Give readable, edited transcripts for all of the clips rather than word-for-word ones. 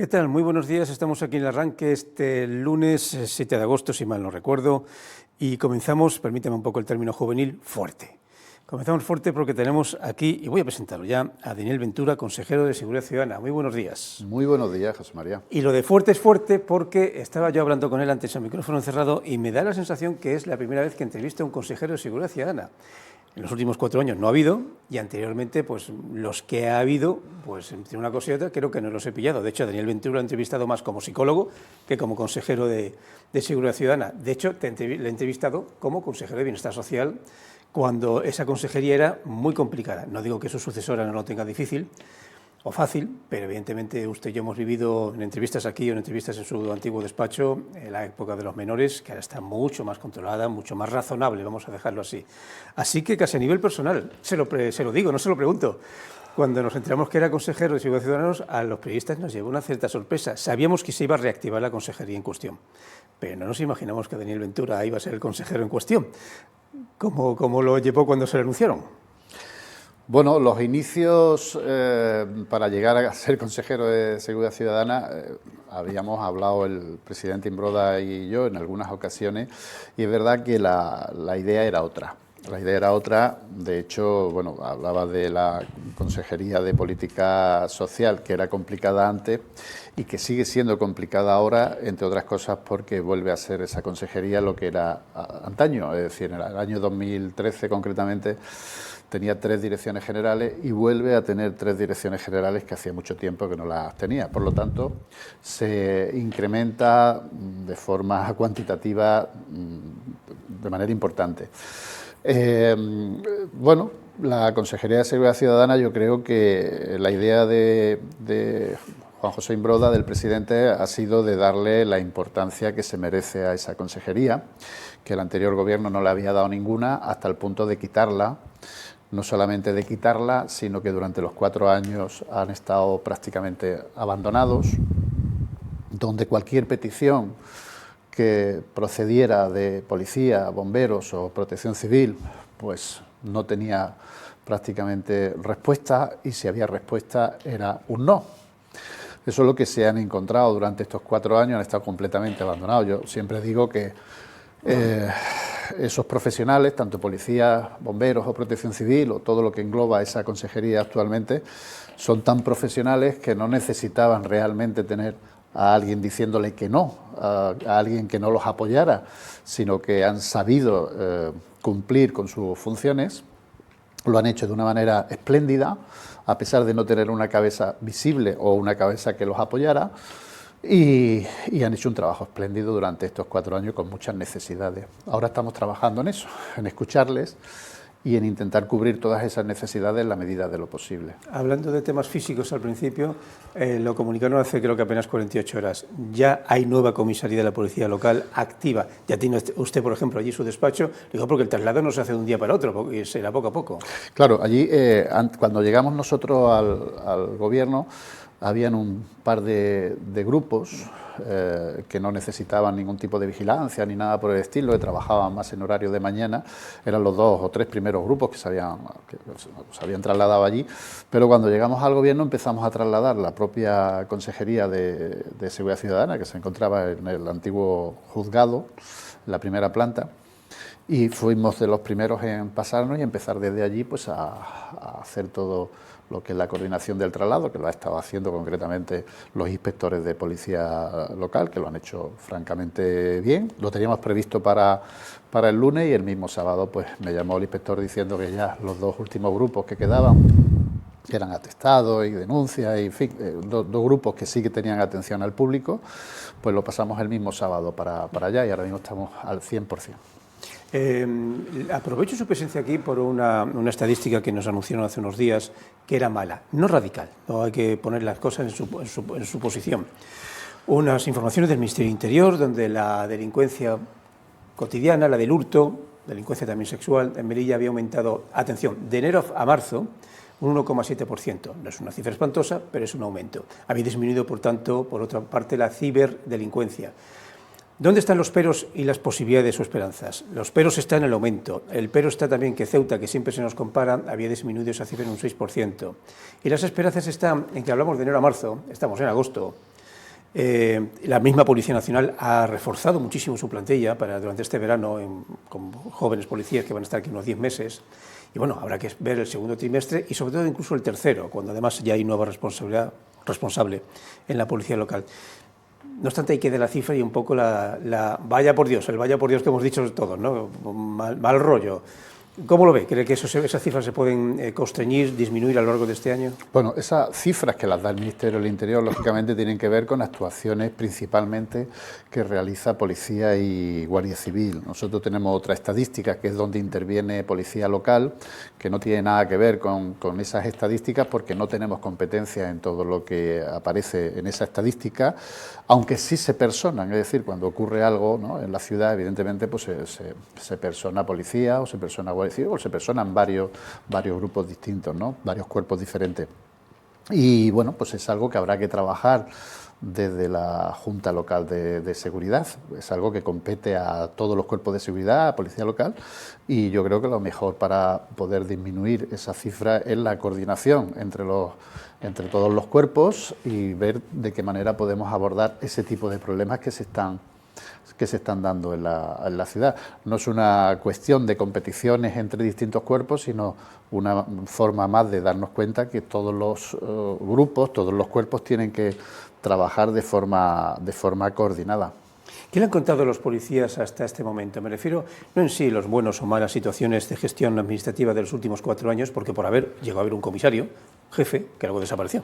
¿Qué tal? Muy buenos días. Estamos aquí en el arranque este lunes 7 de agosto, si mal no recuerdo, y comenzamos, permítame un poco el término juvenil, fuerte. Comenzamos fuerte porque tenemos aquí, y voy a presentarlo ya, a Daniel Ventura, consejero de Seguridad Ciudadana. Muy buenos días. Muy buenos días, José María. Y lo de fuerte es fuerte porque estaba yo hablando con él antes al micrófono encerrado y me da la sensación que es la primera vez que entrevisto a un consejero de Seguridad Ciudadana. En los últimos 4 años no ha habido, y anteriormente, pues los que ha habido, pues entre una cosa y otra, creo que no los he pillado. De hecho, a Daniel Ventura lo he entrevistado más como psicólogo que como consejero de Seguridad Ciudadana. De hecho, le he entrevistado como consejero de Bienestar Social cuando esa consejería era muy complicada. No digo que su sucesora no lo tenga difícil o fácil, pero evidentemente usted y yo hemos vivido en entrevistas aquí o en entrevistas en su antiguo despacho en la época de los menores, que ahora está mucho más controlada, mucho más razonable, vamos a dejarlo así. Así que casi a nivel personal, se lo digo, no se lo pregunto. Cuando nos enteramos que era consejero de Seguridad Ciudadanos, a los periodistas nos llevó una cierta sorpresa. Sabíamos que se iba a reactivar la consejería en cuestión, pero no nos imaginamos que Daniel Ventura iba a ser el consejero en cuestión. ¿Cómo lo llevó cuando se le anunciaron? Bueno, los inicios para llegar a ser consejero de Seguridad Ciudadana, habíamos hablado el presidente Imbroda y yo en algunas ocasiones, y es verdad que la idea era otra. La idea era otra, de hecho, bueno, hablaba de la Consejería de Política Social, que era complicada antes y que sigue siendo complicada ahora, entre otras cosas porque vuelve a ser esa consejería lo que era antaño, es decir, en el año 2013 concretamente, tenía 3 direcciones generales y vuelve a tener 3 direcciones generales que hacía mucho tiempo que no las tenía. Por lo tanto, se incrementa de forma cuantitativa de manera importante. Bueno, la Consejería de Seguridad Ciudadana, yo creo que la idea de Juan José Imbroda, del presidente, ha sido de darle la importancia que se merece a esa consejería, que el anterior gobierno no le había dado ninguna, hasta el punto de quitarla. No solamente de quitarla, sino que durante los 4 años han estado prácticamente abandonados, donde cualquier petición que procediera de policía, bomberos o protección civil, pues no tenía prácticamente respuesta, y si había respuesta era un no. Eso es lo que se han encontrado durante estos 4 años, han estado completamente abandonados. Yo siempre digo que esos profesionales, tanto policías, bomberos o protección civil, o todo lo que engloba esa consejería actualmente, son tan profesionales que no necesitaban realmente tener a alguien diciéndole que no, a alguien que no los apoyara, sino que han sabido cumplir con sus funciones. Lo han hecho de una manera espléndida, a pesar de no tener una cabeza visible o una cabeza que los apoyara. Y han hecho un trabajo espléndido durante estos 4 años con muchas necesidades. Ahora estamos trabajando en eso, en escucharles y en intentar cubrir todas esas necesidades en la medida de lo posible. Hablando de temas físicos al principio, lo comunicaron hace creo que apenas 48 horas. Ya hay nueva comisaría de la Policía Local activa. Ya tiene usted, por ejemplo, allí su despacho. Digo, porque el traslado no se hace de un día para otro, porque será poco a poco. Claro, allí cuando llegamos nosotros al gobierno, habían un par de grupos que no necesitaban ningún tipo de vigilancia ni nada por el estilo, que trabajaban más en horario de mañana. Eran los 2 o 3 primeros grupos que se habían trasladado allí, pero cuando llegamos al gobierno empezamos a trasladar la propia Consejería de Seguridad Ciudadana, que se encontraba en el antiguo juzgado, en la primera planta, y fuimos de los primeros en pasarnos y empezar desde allí pues a hacer todo lo que es la coordinación del traslado, que lo ha estado haciendo concretamente los inspectores de policía local, que lo han hecho francamente bien. Lo teníamos previsto para el lunes, y el mismo sábado pues me llamó el inspector diciendo que ya los 2 últimos grupos que quedaban, que eran atestados y denuncias, y en fin, 2 grupos que sí que tenían atención al público, pues lo pasamos el mismo sábado para allá, y ahora mismo estamos al 100%. Aprovecho su presencia aquí por una estadística que nos anunciaron hace unos días, que era mala, no radical, no hay que poner las cosas en su posición. Unas informaciones del Ministerio del Interior, donde la delincuencia cotidiana, la del hurto, delincuencia también sexual, en Melilla había aumentado, atención, de enero a marzo, un 1,7%. No es una cifra espantosa, pero es un aumento. Había disminuido, por tanto, por otra parte, la ciberdelincuencia. ¿Dónde están los peros y las posibilidades o esperanzas? Los peros están en el aumento. El pero está también que Ceuta, que siempre se nos compara, había disminuido esa cifra en un 6%. Y las esperanzas están en que hablamos de enero a marzo, estamos en agosto. La misma Policía Nacional ha reforzado muchísimo su plantilla durante este verano con jóvenes policías que van a estar aquí unos 10 meses. Y bueno, habrá que ver el segundo trimestre y sobre todo incluso el tercero, cuando además ya hay nueva responsable en la policía local. No obstante, hay que dar la cifra y un poco vaya por Dios, el vaya por Dios que hemos dicho todos, ¿no? Mal rollo. ¿Cómo lo ve? ¿Cree que esas cifras se pueden constreñir, disminuir a lo largo de este año? Bueno, esas cifras que las da el Ministerio del Interior, lógicamente, tienen que ver con actuaciones principalmente que realiza Policía y Guardia Civil. Nosotros tenemos otra estadística, que es donde interviene Policía Local, que no tiene nada que ver con esas estadísticas, porque no tenemos competencia en todo lo que aparece en esa estadística, aunque sí se personan, es decir, cuando ocurre algo, ¿no?, en la ciudad, evidentemente, pues se persona policía o se persona Guardia Civil o se personan varios grupos distintos, ¿no?, varios cuerpos diferentes. Y bueno, pues es algo que habrá que trabajar desde la Junta Local de Seguridad. Es algo que compete a todos los cuerpos de seguridad, a Policía Local, y yo creo que lo mejor para poder disminuir esa cifra es la coordinación entre todos los cuerpos y ver de qué manera podemos abordar ese tipo de problemas que se están dando en la ciudad. No es una cuestión de competiciones entre distintos cuerpos, sino una forma más de darnos cuenta que todos los grupos, todos los cuerpos tienen que trabajar de forma coordinada. ¿Qué le han contado los policías hasta este momento? Me refiero no en sí los buenos o malas situaciones de gestión administrativa de los últimos 4 años, porque llegó a haber un comisario, jefe, que luego desapareció,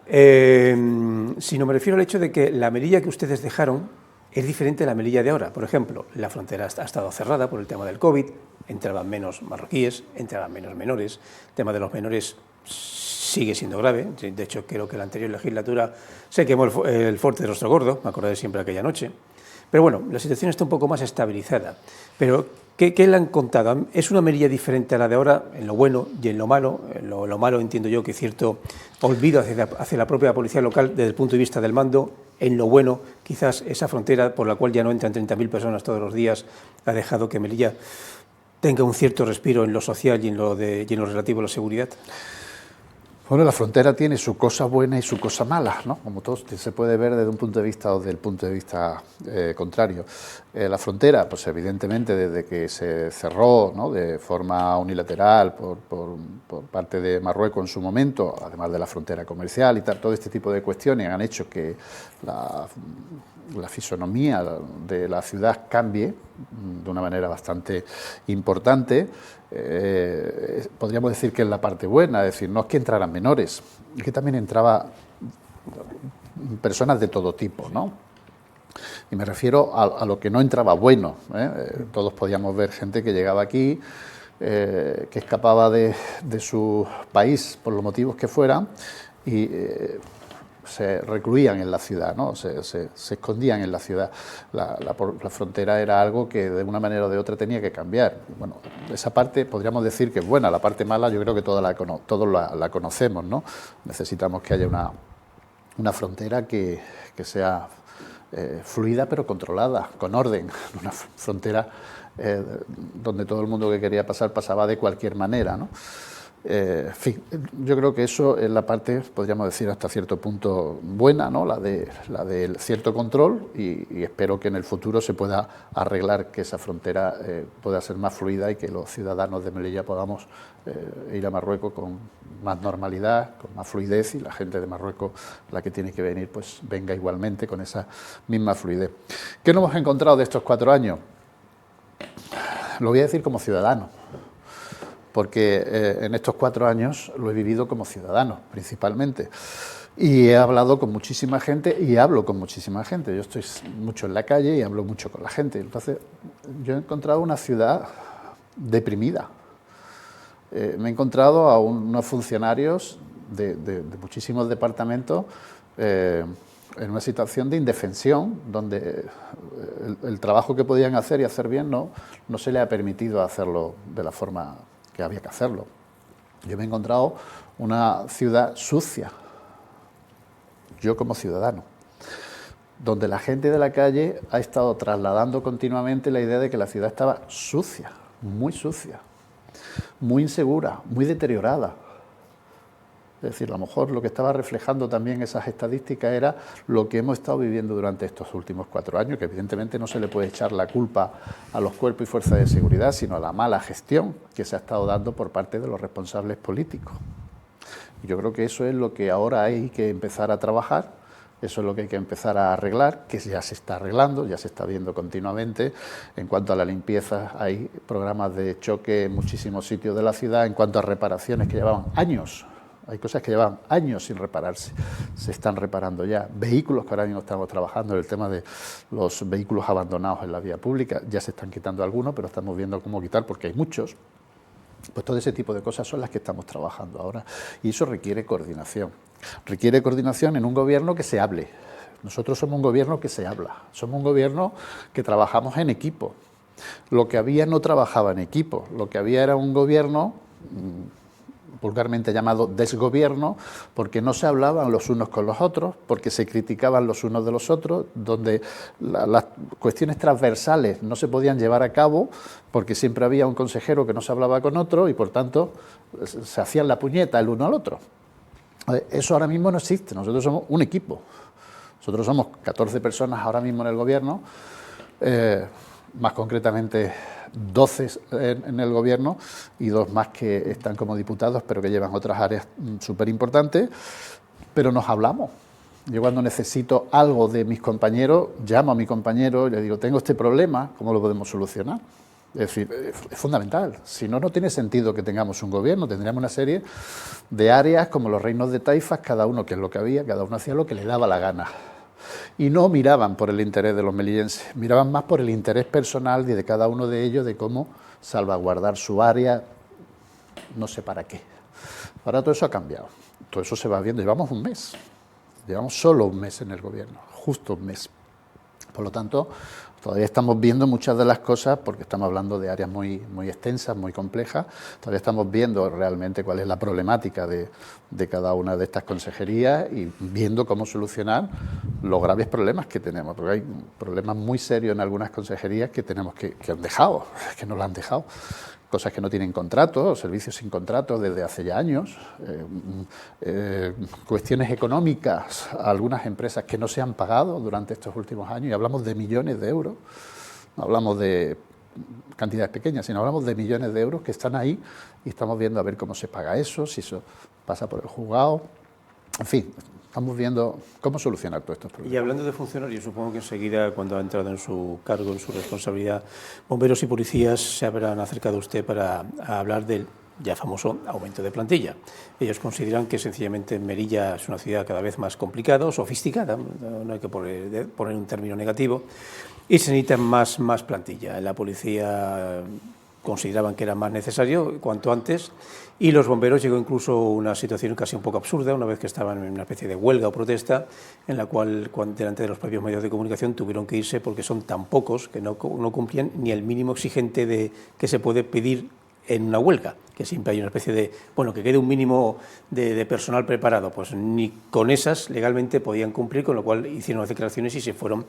sino me refiero al hecho de que la Melilla que ustedes dejaron es diferente a la Melilla de ahora. Por ejemplo, la frontera ha estado cerrada por el tema del COVID, entraban menos marroquíes, entraban menos menores, el tema de los menores sigue siendo grave. De hecho, creo que la anterior legislatura se quemó el fuerte de Rostro Gordo, me acordaré siempre aquella noche. Pero bueno, la situación está un poco más estabilizada. Pero, ¿qué le han contado? ¿Es una Melilla diferente a la de ahora, en lo bueno y en lo malo? En lo malo entiendo yo que cierto olvido hacia la propia policía local desde el punto de vista del mando. En lo bueno, quizás esa frontera por la cual ya no entran 30.000 personas todos los días ha dejado que Melilla tenga un cierto respiro en lo social y en lo relativo a la seguridad. Bueno, la frontera tiene su cosa buena y su cosa mala, ¿no? Como todo se puede ver desde un punto de vista o desde el punto de vista contrario. La frontera, pues evidentemente desde que se cerró, ¿no?, de forma unilateral por parte de Marruecos en su momento, además de la frontera comercial y tal, todo este tipo de cuestiones han hecho que la fisonomía de la ciudad cambie de una manera bastante importante. Podríamos decir que es la parte buena, es decir, no es que entraran menores, es que también entraban personas de todo tipo, ¿no? Y me refiero a lo que no entraba bueno, ¿eh? Todos podíamos ver gente que llegaba aquí, que escapaba de su país por los motivos que fueran y se recluían en la ciudad, ¿no? Se escondían en la ciudad. La frontera era algo que de una manera o de otra tenía que cambiar. Bueno, esa parte podríamos decir que es buena. La parte mala yo creo que todos la conocemos, ¿no? Necesitamos que haya una frontera que sea fluida pero controlada, con orden. Una frontera donde todo el mundo que quería pasar pasaba de cualquier manera, ¿no? En fin, yo creo que eso es la parte, podríamos decir, hasta cierto punto buena, ¿no?, la del cierto control, y espero que en el futuro se pueda arreglar, que esa frontera pueda ser más fluida y que los ciudadanos de Melilla podamos ir a Marruecos con más normalidad, con más fluidez, y la gente de Marruecos, la que tiene que venir, pues venga igualmente con esa misma fluidez. ¿Qué nos hemos encontrado de estos 4 años? Lo voy a decir como ciudadano, porque en estos 4 años lo he vivido como ciudadano, principalmente. Y he hablado con muchísima gente y hablo con muchísima gente. Yo estoy mucho en la calle y hablo mucho con la gente. Entonces, yo he encontrado una ciudad deprimida. Me he encontrado a unos funcionarios de muchísimos departamentos en una situación de indefensión, donde el trabajo que podían hacer y hacer bien no se le ha permitido hacerlo de la forma que había que hacerlo. Yo me he encontrado una ciudad sucia, yo como ciudadano, donde la gente de la calle ha estado trasladando continuamente la idea de que la ciudad estaba sucia, muy insegura, muy deteriorada. Es decir, a lo mejor lo que estaba reflejando también esas estadísticas era lo que hemos estado viviendo durante estos últimos 4 años, que evidentemente no se le puede echar la culpa a los cuerpos y fuerzas de seguridad, sino a la mala gestión que se ha estado dando por parte de los responsables políticos. Y yo creo que eso es lo que ahora hay que empezar a trabajar, eso es lo que hay que empezar a arreglar, que ya se está arreglando, ya se está viendo continuamente. En cuanto a la limpieza, hay programas de choque en muchísimos sitios de la ciudad. En cuanto a reparaciones que llevaban años, hay cosas que llevan años sin repararse, se están reparando ya. Vehículos que ahora mismo estamos trabajando, el tema de los vehículos abandonados en la vía pública, ya se están quitando algunos, pero estamos viendo cómo quitar porque hay muchos. Pues todo ese tipo de cosas son las que estamos trabajando ahora y eso requiere coordinación. Requiere coordinación en un gobierno que se hable. Nosotros somos un gobierno que se habla, somos un gobierno que trabajamos en equipo. Lo que había no trabajaba en equipo, lo que había era un gobierno vulgarmente llamado desgobierno, porque no se hablaban los unos con los otros, porque se criticaban los unos de los otros, donde las cuestiones transversales no se podían llevar a cabo, porque siempre había un consejero que no se hablaba con otro y por tanto se hacían la puñeta el uno al otro. Eso ahora mismo no existe, nosotros somos un equipo, nosotros somos 14 personas ahora mismo en el gobierno, más concretamente 12 en el gobierno y 2 más que están como diputados, pero que llevan otras áreas súper importantes, pero nos hablamos. Yo cuando necesito algo de mis compañeros, llamo a mi compañero y le digo, tengo este problema, ¿cómo lo podemos solucionar? Es decir, es fundamental. Si no, no tiene sentido que tengamos un gobierno, tendríamos una serie de áreas como los reinos de taifas, cada uno, que es lo que había, cada uno hacía lo que le daba la gana. Y no miraban por el interés de los melillenses, miraban más por el interés personal de cada uno de ellos, de cómo salvaguardar su área, no sé para qué. Ahora todo eso ha cambiado, todo eso se va viendo, llevamos solo un mes en el gobierno, justo un mes. Por lo tanto, todavía estamos viendo muchas de las cosas, porque estamos hablando de áreas muy extensas, muy complejas, todavía estamos viendo realmente cuál es la problemática de cada una de estas consejerías y viendo cómo solucionar los graves problemas que tenemos, porque hay problemas muy serios en algunas consejerías que tenemos que han dejado, que nos lo han dejado. Cosas que no tienen contrato, servicios sin contrato desde hace ya años, cuestiones económicas, algunas empresas que no se han pagado durante estos últimos años, y hablamos de millones de euros, no hablamos de cantidades pequeñas, sino hablamos de millones de euros que están ahí y estamos viendo a ver cómo se paga eso, si eso pasa por el juzgado, en fin. Estamos viendo cómo solucionar todos estos problemas. Y hablando de funcionarios, supongo que enseguida, cuando ha entrado en su cargo, en su responsabilidad, bomberos y policías se habrán acercado a usted para hablar del ya famoso aumento de plantilla. Ellos consideran que sencillamente Melilla es una ciudad cada vez más complicada, sofisticada, no hay que poner un término negativo, y se necesita más plantilla. En la policía consideraban que era más necesario cuanto antes, y los bomberos llegó incluso una situación casi un poco absurda, una vez que estaban en una especie de huelga o protesta, en la cual delante de los propios medios de comunicación tuvieron que irse porque son tan pocos que no cumplían ni el mínimo exigente que se puede pedir en una huelga, que siempre hay una especie de, bueno, que quede un mínimo de personal preparado, pues ni con esas legalmente podían cumplir, con lo cual hicieron las declaraciones y se fueron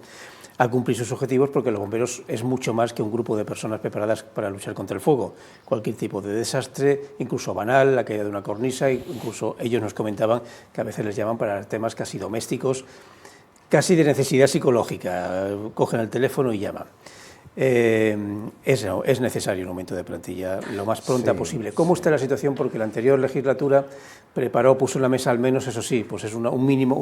a cumplir sus objetivos, porque los bomberos es mucho más que un grupo de personas preparadas para luchar contra el fuego. Cualquier tipo de desastre, incluso banal, la caída de una cornisa, incluso ellos nos comentaban que a veces les llaman para temas casi domésticos, casi de necesidad psicológica, cogen el teléfono y llaman. Es necesario un aumento de plantilla lo más pronta posible. ¿Cómo está la situación? Porque la anterior legislatura puso en la mesa al menos, eso sí, pues es un mínimo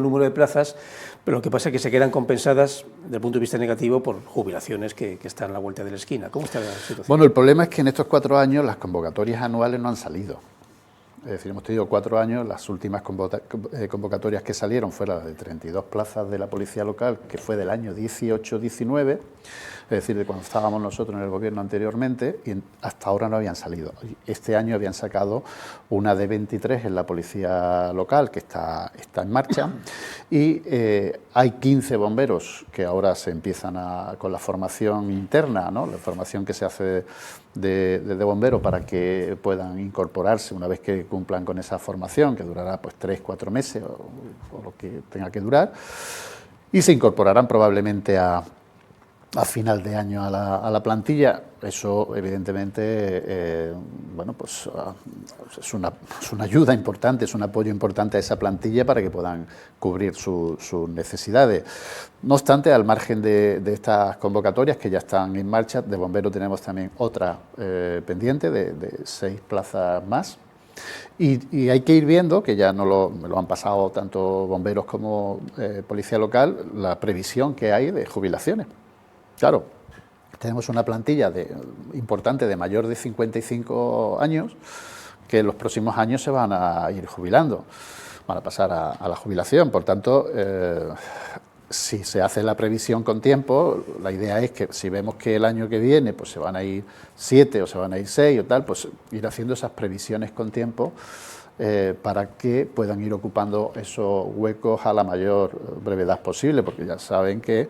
número de plazas, pero lo que pasa es que se quedan compensadas desde el punto de vista negativo por jubilaciones que están a la vuelta de la esquina. ¿Cómo está la situación? Bueno, el problema es que en estos 4 años las convocatorias anuales no han salido. Es decir, hemos tenido 4 años, las últimas convocatorias que salieron fueron las de 32 plazas de la policía local, que fue del año 18-19, es decir, de cuando estábamos nosotros en el gobierno anteriormente, y hasta ahora no habían salido. Este año habían sacado una de 23 en la policía local, que está en marcha, y hay 15 bomberos que ahora se empiezan con la formación interna, ¿no? La formación que se hace de bombero para que puedan incorporarse una vez que cumplan con esa formación, que durará pues 3-4 meses o lo que tenga que durar, y se incorporarán probablemente a final de año a la plantilla. eso evidentemente bueno, pues, es una ayuda importante, es un apoyo importante a esa plantilla para que puedan cubrir sus necesidades. No obstante, al margen de estas convocatorias que ya están en marcha, de bomberos tenemos también otra pendiente de 6 plazas más. Y hay que ir viendo, que ya me lo han pasado tanto bomberos como policía local, la previsión que hay de jubilaciones. Claro, tenemos una plantilla importante de mayor de 55 años que en los próximos años se van a ir jubilando, van a pasar a la jubilación. Por tanto, si se hace la previsión con tiempo, la idea es que si vemos que el año que viene pues se van a ir 7 o se van a ir 6 o tal, pues ir haciendo esas previsiones con tiempo para que puedan ir ocupando esos huecos a la mayor brevedad posible, porque ya saben que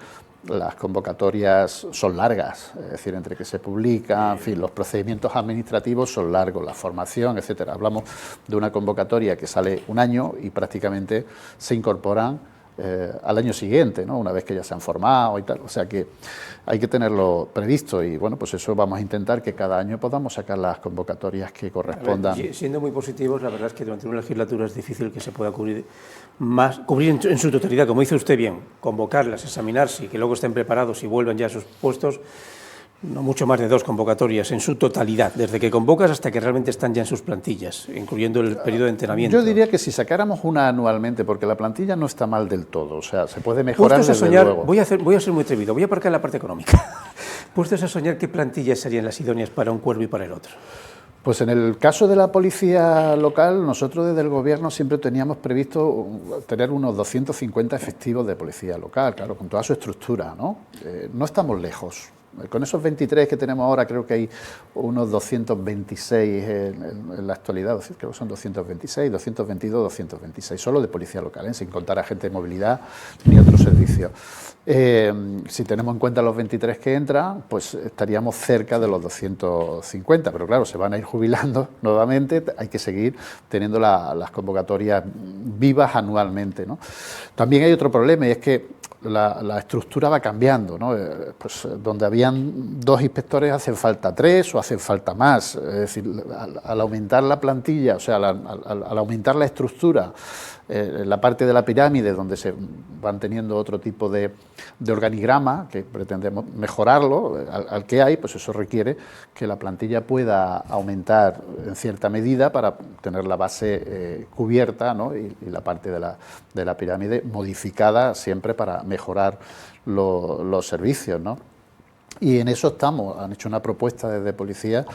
las convocatorias son largas, es decir, entre que se publican, en fin, los procedimientos administrativos son largos, la formación, etcétera. Hablamos de una convocatoria que sale un año y prácticamente se incorporan al año siguiente, ¿no? Una vez que ya se han formado y tal, o sea que hay que tenerlo previsto y bueno, pues eso vamos a intentar que cada año podamos sacar las convocatorias que correspondan. Ver, siendo muy positivos, la verdad es que durante una legislatura es difícil que se pueda cubrir en su totalidad, como dice usted bien, convocarlas, examinarse y que luego estén preparados y vuelvan ya a sus puestos. No mucho más de 2 convocatorias en su totalidad, desde que convocas hasta que realmente están ya en sus plantillas, incluyendo el periodo de entrenamiento. Yo diría que si sacáramos una anualmente, porque la plantilla no está mal del todo, o sea, se puede mejorar desde luego. Voy a ser muy atrevido, voy a aparcar la parte económica. Puestos a soñar, ¿qué plantillas serían las idóneas para un cuerpo y para el otro? Pues en el caso de la policía local, nosotros desde el Gobierno siempre teníamos previsto tener unos 250 efectivos de policía local, claro, con toda su estructura, ¿no? No estamos lejos. Con esos 23 que tenemos ahora, creo que hay unos 226 en la actualidad, creo que son 226, 222, 226, solo de policía local, sin contar agentes de movilidad ni otros servicios. Si tenemos en cuenta los 23 que entran, pues estaríamos cerca de los 250, pero claro, se van a ir jubilando nuevamente, hay que seguir teniendo las convocatorias vivas anualmente, ¿no? También hay otro problema y es que la estructura va cambiando, ¿no? Pues donde habían 2 inspectores hacen falta 3 o hacen falta más, es decir, al aumentar la plantilla, o sea, al aumentar la estructura, la parte de la pirámide donde se van teniendo otro tipo de organigrama, que pretendemos mejorarlo, al que hay, pues eso requiere que la plantilla pueda aumentar en cierta medida para tener la base cubierta, ¿no? y la parte de la pirámide modificada siempre para mejorar los servicios, ¿no? Y en eso estamos, han hecho una propuesta desde Policía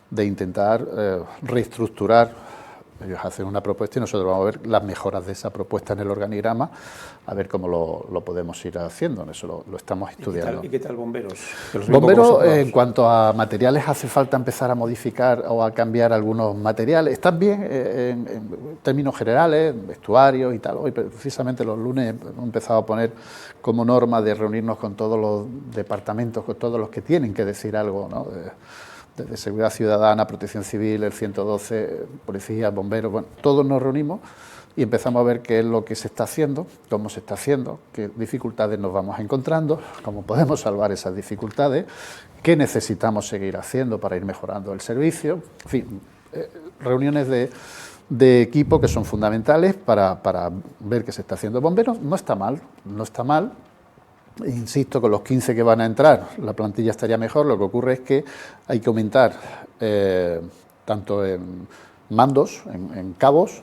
de intentar reestructurar. Ellos hacen una propuesta y nosotros vamos a ver las mejoras de esa propuesta en el organigrama, a ver cómo lo podemos ir haciendo, en eso lo estamos estudiando. ¿Y qué tal bomberos? Bomberos, en cuanto a materiales, hace falta empezar a modificar o a cambiar algunos materiales. Están bien en términos generales, vestuarios y tal. Hoy precisamente los lunes hemos empezado a poner como norma de reunirnos con todos los departamentos, con todos los que tienen que decir algo, ¿no? Desde Seguridad Ciudadana, Protección Civil, el 112, Policía, Bomberos, bueno, todos nos reunimos y empezamos a ver qué es lo que se está haciendo, cómo se está haciendo, qué dificultades nos vamos encontrando, cómo podemos salvar esas dificultades, qué necesitamos seguir haciendo para ir mejorando el servicio, en fin, reuniones de equipo que son fundamentales para ver qué se está haciendo. Bomberos no está mal, no está mal. Insisto, con los 15 que van a entrar, la plantilla estaría mejor. Lo que ocurre es que hay que aumentar tanto en mandos, en cabos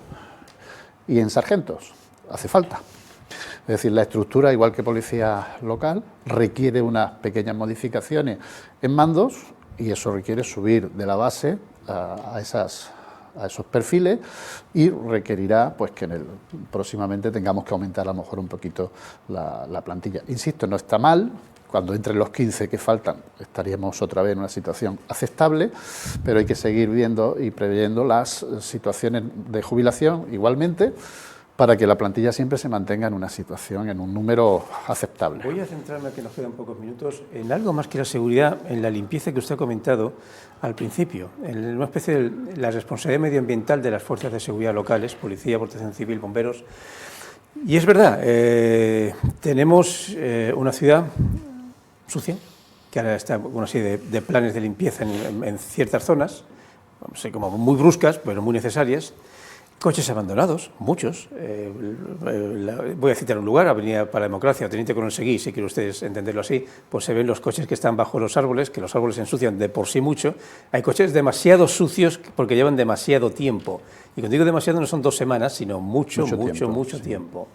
y en sargentos. Hace falta. Es decir, la estructura, igual que policía local, requiere unas pequeñas modificaciones en mandos y eso requiere subir de la base a esos perfiles y requerirá pues que próximamente tengamos que aumentar a lo mejor un poquito la plantilla. Insisto, no está mal, cuando entren los 15 que faltan estaríamos otra vez en una situación aceptable, pero hay que seguir viendo y preveyendo las situaciones de jubilación igualmente, para que la plantilla siempre se mantenga en una situación, en un número aceptable. Voy a centrarme, que nos quedan pocos minutos, en algo más que la seguridad, en la limpieza que usted ha comentado al principio, en una especie de la responsabilidad medioambiental de las fuerzas de seguridad locales, Policía, Protección Civil, Bomberos. Y es verdad, tenemos una ciudad sucia, que ahora está una serie de planes de limpieza en ciertas zonas, no sé, como muy bruscas, pero muy necesarias. Coches abandonados, muchos. Voy a citar un lugar, Avenida para la Democracia, Teniente Coronel Seguí, si quieren ustedes entenderlo así, pues se ven los coches que están bajo los árboles, que los árboles se ensucian de por sí mucho. Hay coches demasiado sucios porque llevan demasiado tiempo. Y cuando digo demasiado no son 2 semanas, sino mucho tiempo.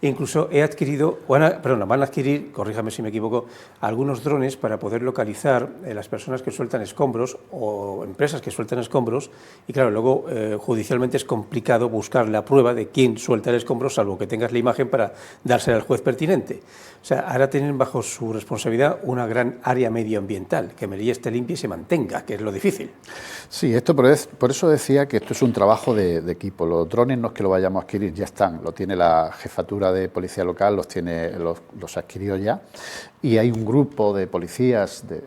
Incluso he adquirido, van a adquirir, corríjame si me equivoco, algunos drones para poder localizar las personas que sueltan escombros o empresas que sueltan escombros, y claro, luego judicialmente es complicado buscar la prueba de quién suelta el escombro, salvo que tengas la imagen para dársela al juez pertinente. O sea, ahora tienen bajo su responsabilidad una gran área medioambiental, que Melilla esté limpia y se mantenga, que es lo difícil. Sí, esto por eso decía que esto es un trabajo de equipo. Los drones no es que lo vayamos a adquirir, ya están, lo tiene la jefatura de policía local, los adquirió ya, y hay un grupo de policías de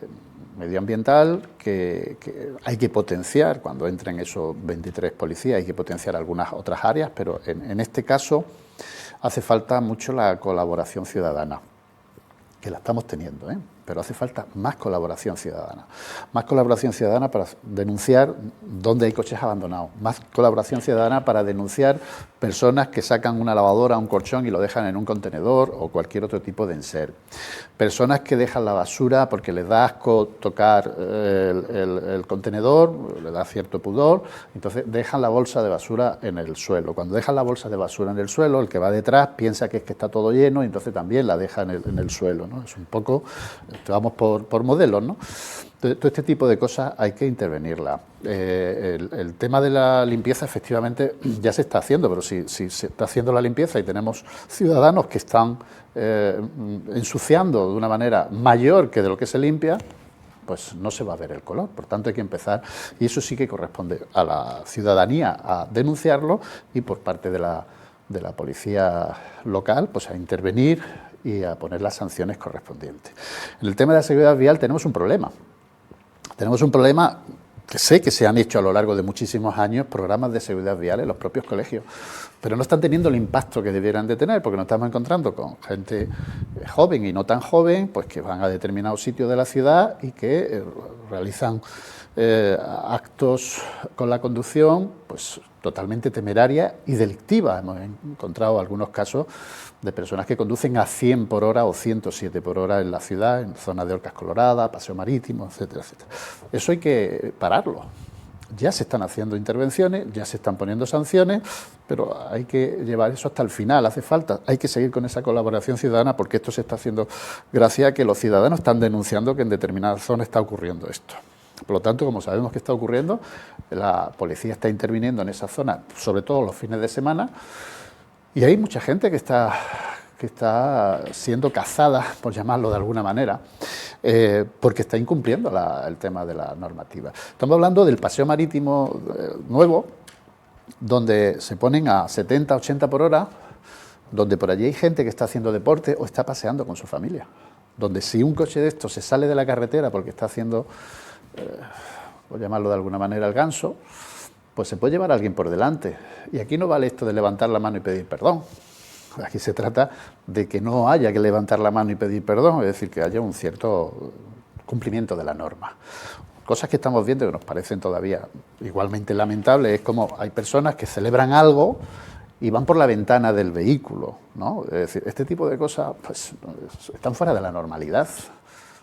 medioambiental que hay que potenciar. Cuando entren esos 23 policías hay que potenciar algunas otras áreas, pero en este caso hace falta mucho la colaboración ciudadana, que la estamos teniendo, pero hace falta más colaboración ciudadana. Más colaboración ciudadana para denunciar dónde hay coches abandonados. Más colaboración ciudadana para denunciar personas que sacan una lavadora, un colchón y lo dejan en un contenedor o cualquier otro tipo de enser. Personas que dejan la basura porque les da asco tocar el contenedor, les da cierto pudor, entonces dejan la bolsa de basura en el suelo. Cuando dejan la bolsa de basura en el suelo, el que va detrás piensa que es que está todo lleno y entonces también la deja en el suelo, ¿no? Es un poco, vamos por modelos, ¿no? Todo este tipo de cosas hay que intervenirla. El tema de la limpieza efectivamente ya se está haciendo, pero si se está haciendo la limpieza y tenemos ciudadanos que están ensuciando de una manera mayor que de lo que se limpia, pues no se va a ver el color. Por tanto hay que empezar, y eso sí que corresponde a la ciudadanía a denunciarlo, y por parte de la policía local pues a intervenir y a poner las sanciones correspondientes. En el tema de la seguridad vial tenemos un problema. Tenemos un problema que sé que se han hecho a lo largo de muchísimos años programas de seguridad vial en los propios colegios, pero no están teniendo el impacto que debieran de tener, porque nos estamos encontrando con gente joven y no tan joven, pues que van a determinados sitios de la ciudad y que realizan actos con la conducción pues totalmente temeraria y delictiva. Hemos encontrado algunos casos de personas que conducen a 100 por hora o 107 por hora en la ciudad, en zonas de Orcas Coloradas, Paseo Marítimo, etcétera, etcétera. Eso hay que pararlo. Ya se están haciendo intervenciones, ya se están poniendo sanciones, pero hay que llevar eso hasta el final, hace falta. Hay que seguir con esa colaboración ciudadana, porque esto se está haciendo gracias a que los ciudadanos están denunciando que en determinadas zonas está ocurriendo esto. Por lo tanto, como sabemos que está ocurriendo, la policía está interviniendo en esa zona, sobre todo los fines de semana, y hay mucha gente que está siendo cazada, por llamarlo de alguna manera, porque está incumpliendo el tema de la normativa. Estamos hablando del paseo marítimo nuevo, donde se ponen a 70, 80 por hora, donde por allí hay gente que está haciendo deporte o está paseando con su familia, donde si un coche de estos se sale de la carretera porque está haciendo, por llamarlo de alguna manera, el ganso, pues se puede llevar a alguien por delante. Y aquí no vale esto de levantar la mano y pedir perdón. Aquí se trata de que no haya que levantar la mano y pedir perdón, es decir, que haya un cierto cumplimiento de la norma. Cosas que estamos viendo que nos parecen todavía igualmente lamentables, es como hay personas que celebran algo y van por la ventana del vehículo, ¿no? Es decir, este tipo de cosas pues están fuera de la normalidad.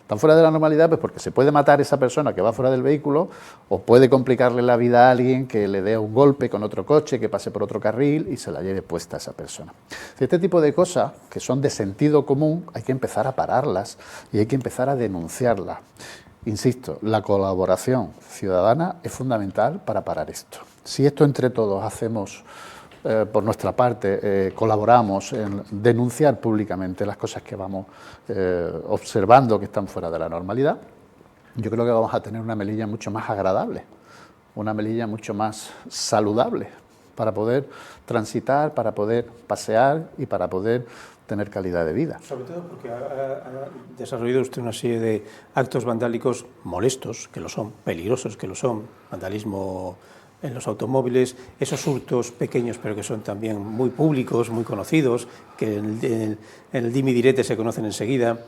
Están fuera de la normalidad pues porque se puede matar esa persona que va fuera del vehículo, o puede complicarle la vida a alguien que le dé un golpe con otro coche, que pase por otro carril y se la lleve puesta a esa persona. Este tipo de cosas que son de sentido común hay que empezar a pararlas y hay que empezar a denunciarlas. Insisto, la colaboración ciudadana es fundamental para parar esto. Si esto entre todos hacemos por nuestra parte, colaboramos en denunciar públicamente las cosas que vamos observando que están fuera de la normalidad, yo creo que vamos a tener una Melilla mucho más agradable, una Melilla mucho más saludable para poder transitar, para poder pasear y para poder tener calidad de vida. Sobre todo porque ha desarrollado usted una serie de actos vandálicos molestos, que lo son, peligrosos, que lo son, vandalismo en los automóviles, esos hurtos pequeños pero que son también muy públicos, muy conocidos, que en el dimi direte se conocen enseguida.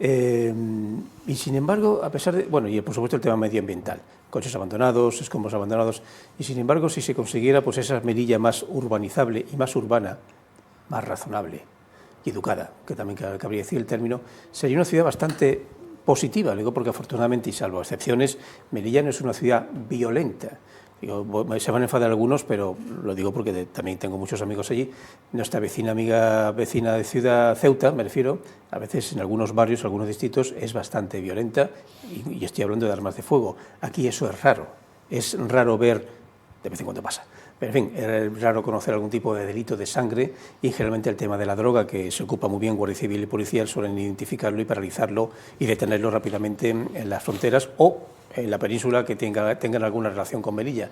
Y sin embargo, a pesar de... Bueno, y por supuesto el tema medioambiental, coches abandonados, escombros abandonados, y sin embargo, si se consiguiera pues esa Melilla más urbanizable y más urbana, más razonable y educada, que también cabría decir el término, sería una ciudad bastante positiva, digo porque afortunadamente, y salvo excepciones, Melilla no es una ciudad violenta. Digo, se van a enfadar algunos, pero lo digo porque también tengo muchos amigos allí. Nuestra vecina de ciudad, Ceuta, me refiero, a veces en algunos barrios, algunos distritos, es bastante violenta, y estoy hablando de armas de fuego. Aquí eso es raro ver, de vez en cuando pasa, pero en fin, es raro conocer algún tipo de delito de sangre, y generalmente el tema de la droga, que se ocupa muy bien Guardia Civil y Policía, suelen identificarlo y paralizarlo y detenerlo rápidamente en las fronteras o en la península que tengan alguna relación con Melilla.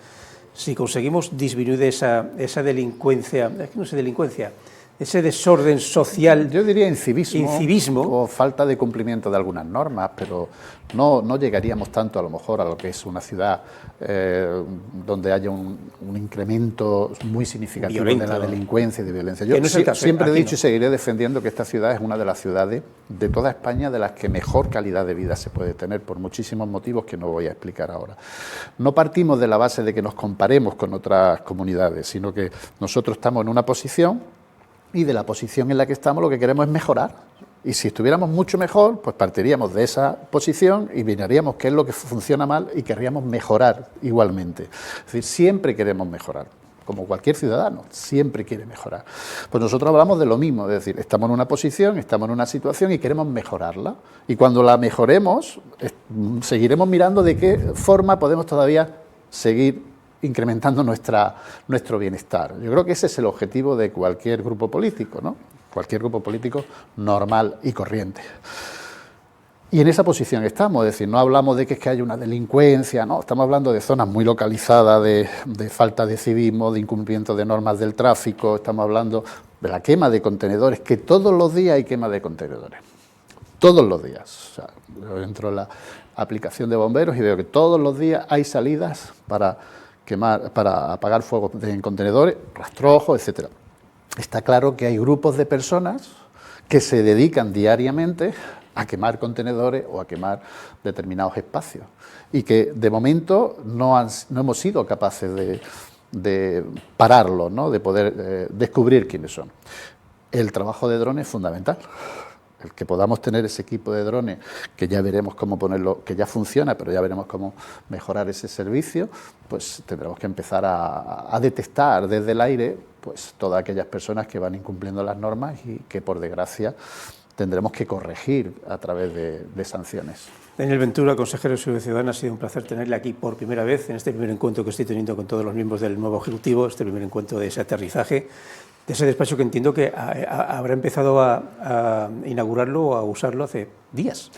Si conseguimos disminuir esa delincuencia, es que no sé delincuencia, ese desorden social. Yo diría incivismo o falta de cumplimiento de algunas normas, pero no llegaríamos tanto a lo mejor a lo que es una ciudad donde haya un incremento muy significativo de la delincuencia y de violencia. Yo siempre he dicho y seguiré defendiendo que esta ciudad es una de las ciudades de toda España de las que mejor calidad de vida se puede tener, por muchísimos motivos que no voy a explicar ahora. No partimos de la base de que nos comparemos con otras comunidades, sino que nosotros estamos en una posición, y de la posición en la que estamos lo que queremos es mejorar. Y si estuviéramos mucho mejor, pues partiríamos de esa posición y miraríamos qué es lo que funciona mal y querríamos mejorar igualmente. Es decir, siempre queremos mejorar, como cualquier ciudadano, siempre quiere mejorar. Pues nosotros hablamos de lo mismo, es decir, estamos en una posición, estamos en una situación y queremos mejorarla. Y cuando la mejoremos, seguiremos mirando de qué forma podemos todavía seguir incrementando nuestro bienestar. Yo creo que ese es el objetivo de cualquier grupo político, ¿no? Cualquier grupo político normal y corriente. Y en esa posición estamos, es decir, no hablamos de que haya una delincuencia, no, estamos hablando de zonas muy localizadas, de falta de civismo, de incumplimiento de normas del tráfico, estamos hablando de la quema de contenedores, que todos los días hay quema de contenedores, todos los días. O sea, yo entro en la aplicación de bomberos y veo que todos los días hay salidas para apagar fuegos en contenedores, rastrojos, etcétera. Está claro que hay grupos de personas que se dedican diariamente a quemar contenedores o a quemar determinados espacios y que de momento no hemos sido capaces de pararlo, ¿no? De poder descubrir quiénes son. El trabajo de drones es fundamental. El que podamos tener ese equipo de drones, que ya veremos cómo ponerlo, que ya funciona, pero ya veremos cómo mejorar ese servicio, pues tendremos que empezar a detectar desde el aire pues todas aquellas personas que van incumpliendo las normas y que, por desgracia, tendremos que corregir a través de sanciones. Daniel Ventura, consejero de Seguridad Ciudadana, ha sido un placer tenerle aquí por primera vez en este primer encuentro que estoy teniendo con todos los miembros del nuevo Ejecutivo, este primer encuentro de ese aterrizaje, de ese despacho que entiendo que habrá empezado a inaugurarlo o a usarlo hace días.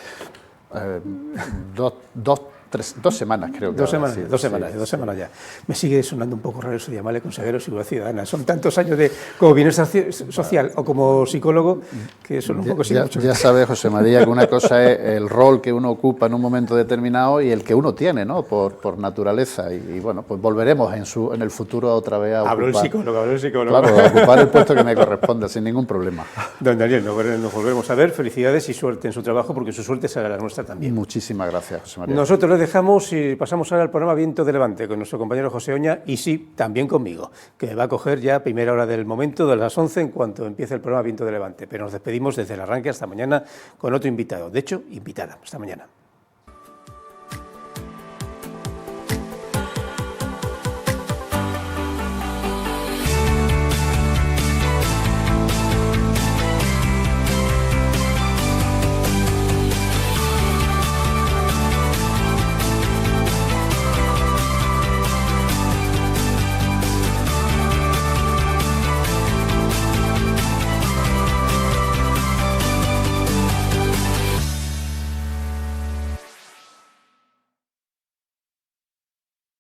2 semanas, creo que. 2 semanas, sí, 2 semanas ya. Me sigue sonando un poco raro eso de llamarle consejero de Seguridad Ciudadana. Son tantos años como bienestar social o como psicólogo que son un poco sin mucho. Ya sabes, José María, que una cosa es el rol que uno ocupa en un momento determinado y el que uno tiene, ¿no? Por naturaleza. Y bueno, pues volveremos en el futuro otra vez a ocupar. Habló el psicólogo. Claro, a ocupar el puesto que me corresponde, sin ningún problema. Don Daniel, nos volveremos a ver. Felicidades y suerte en su trabajo, porque su suerte será la nuestra también. Muchísimas gracias, José María. Nosotros le dejamos y pasamos ahora al programa Viento de Levante con nuestro compañero José Oña y sí, también conmigo, que va a coger ya primera hora del momento de las 11 en cuanto empiece el programa Viento de Levante. Pero nos despedimos desde el arranque hasta mañana con otro invitado, de hecho, invitada. Hasta mañana.